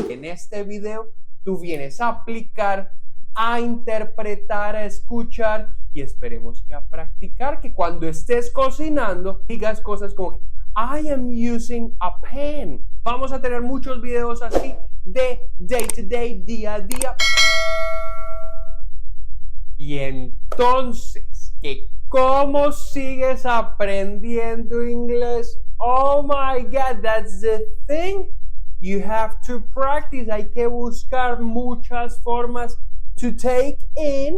En este video tú vienes a aplicar, a interpretar, a escuchar y esperemos que a practicar, que cuando estés cocinando digas cosas como que I am using a pan. Vamos a tener muchos videos así de day to day, día a día. Y entonces, ¿cómo sigues aprendiendo inglés? Oh my God, that's the thing. You have to practice. Hay que buscar muchas formas to take in,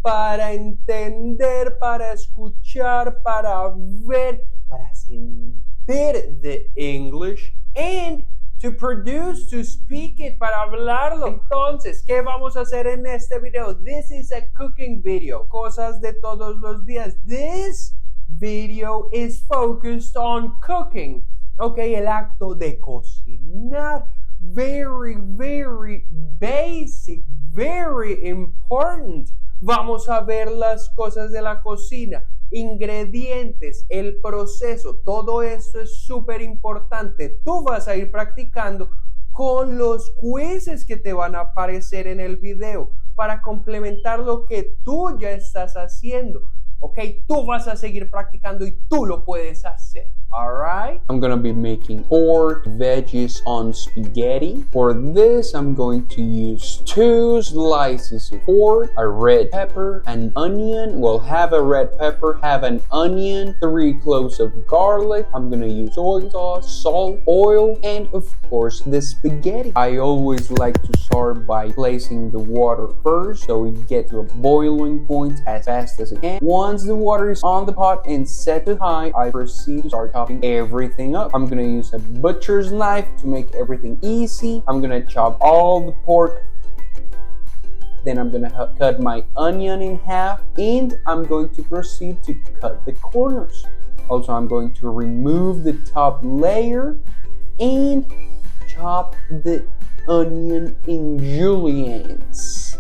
para entender, para escuchar, para ver, para sentir the English, and to produce, to speak it, para hablarlo. Entonces, ¿qué vamos a hacer en este video? This is a cooking video, cosas de todos los días. This video is focused on cooking. Okay, el acto de cocinar. Very, very basic, very important. Vamos a ver las cosas de la cocina, ingredientes, el proceso, todo eso es súper importante. Tú vas a ir practicando con los quizzes que te van a aparecer en el video para complementar lo que tú ya estás haciendo. Ok, tú vas a seguir practicando y tú lo puedes hacer. Alright? I'm gonna be making pork veggies on spaghetti. For this, I'm going to use 2 slices of pork, a red pepper, an onion. Well, have a red pepper, have an onion, 3 cloves of garlic. I'm gonna use soy sauce, salt, oil, and of course the spaghetti. I always like to start by placing the water first so it gets to a boiling point as fast as it can. Once the water is on the pot and set to high, I proceed to start chopping everything up. I'm gonna use a butcher's knife to make everything easy. I'm gonna chop all the pork. Then I'm gonna cut my onion in half, and I'm going to proceed to cut the corners. Also, I'm going to remove the top layer and chop the onion in juliennes.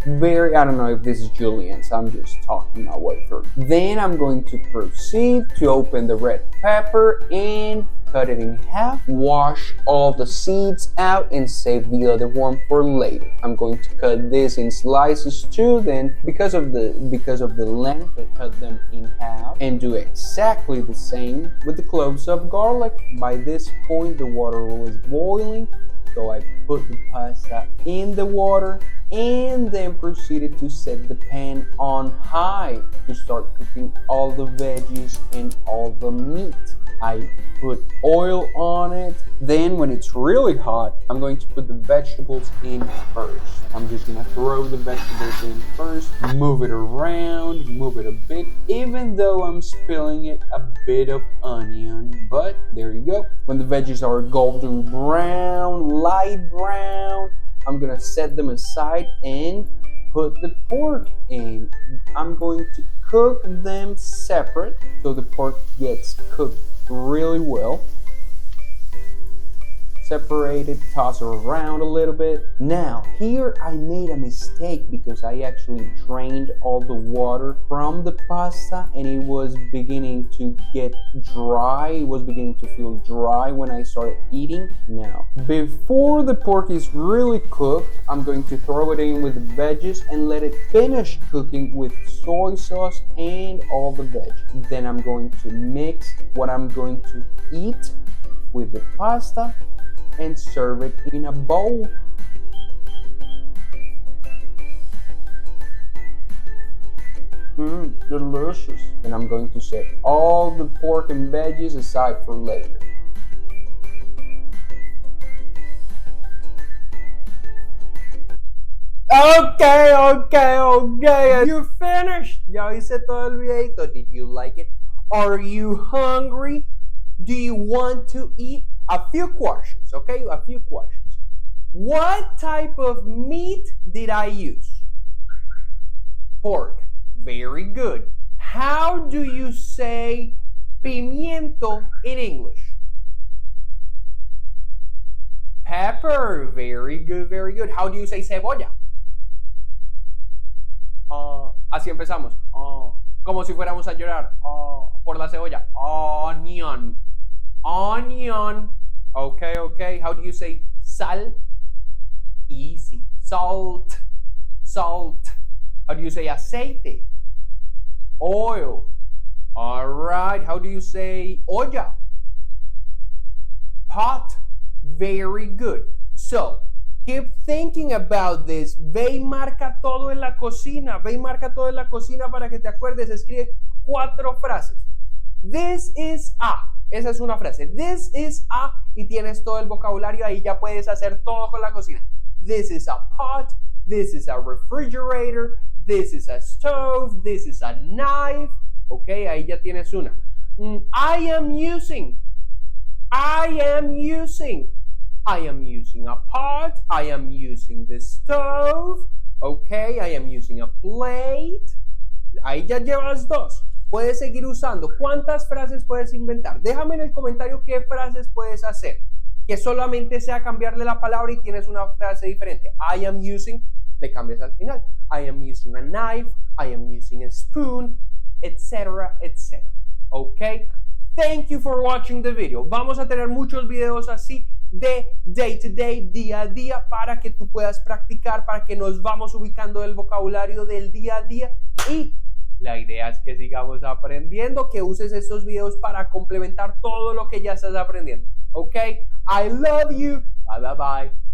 I don't know if this is juliennes, I'm just talking my way through. Then I'm going to proceed to open the red pepper and cut it in half. Wash all the seeds out and save the other one for later. I'm going to cut this in slices too. Then because of the length, I cut them in half and do exactly the same with the cloves of garlic. By this point, the water was boiling, so I put the pasta in the water and then proceeded to set the pan on high to start cooking all the veggies and all the meat. I put oil on it. Then when it's really hot, I'm going to put the vegetables in first. I'm just gonna throw the vegetables in first, move it around, move it a bit, even though I'm spilling it a bit of onion, but there you go. When the veggies are golden brown, light brown, I'm gonna set them aside and put the pork in. I'm going to cook them separate so the pork gets cooked really well. Separate it, toss it around a little bit. Now, here I made a mistake because I actually drained all the water from the pasta and it was beginning to get dry. It was beginning to feel dry when I started eating. Now, before the pork is really cooked, I'm going to throw it in with the veggies and let it finish cooking with soy sauce and all the veg. Then I'm going to mix what I'm going to eat with the pasta and serve it in a bowl. Delicious. And I'm going to set all the pork and veggies aside for later. Okay. You finished. Ya hice todo el videito. Did you like it? Are you hungry? Do you want to eat? A few questions, okay? A few questions. What type of meat did I use? Pork. Very good. How do you say pimiento in English? Pepper. Very good, very good. How do you say cebolla? Así empezamos. Como si fuéramos a llorar. Por la cebolla. Onion. Onion. Okay. How do you say sal? Easy. Salt. Salt. How do you say aceite? Oil. All right. How do you say olla? Pot. Very good. So, keep thinking about this. Ve y marca todo en la cocina. Ve y marca todo en la cocina para que te acuerdes. Escribe 4 frases. This is a. Esa es una frase. This is a. Y tienes todo el vocabulario ahí. Ya puedes hacer todo con la cocina. This is a pot. This is a refrigerator. This is a stove. This is a knife. Ok, ahí ya tienes una. I am using a pot. I am using the stove. Okay, I am using a plate. Ahí ya llevas 2. Puedes seguir usando. ¿Cuántas frases puedes inventar? Déjame en el comentario qué frases puedes hacer. Que solamente sea cambiarle la palabra y tienes una frase diferente. I am using, le cambias al final. I am using a knife. I am using a spoon, etc., etc. Okay? Thank you for watching the video. Vamos a tener muchos videos así de day to day, día a día, para que tú puedas practicar, para que nos vamos ubicando el vocabulario del día a día. Y la idea es que sigamos aprendiendo, que uses estos videos para complementar todo lo que ya estás aprendiendo. Ok, I love you. Bye, bye, bye.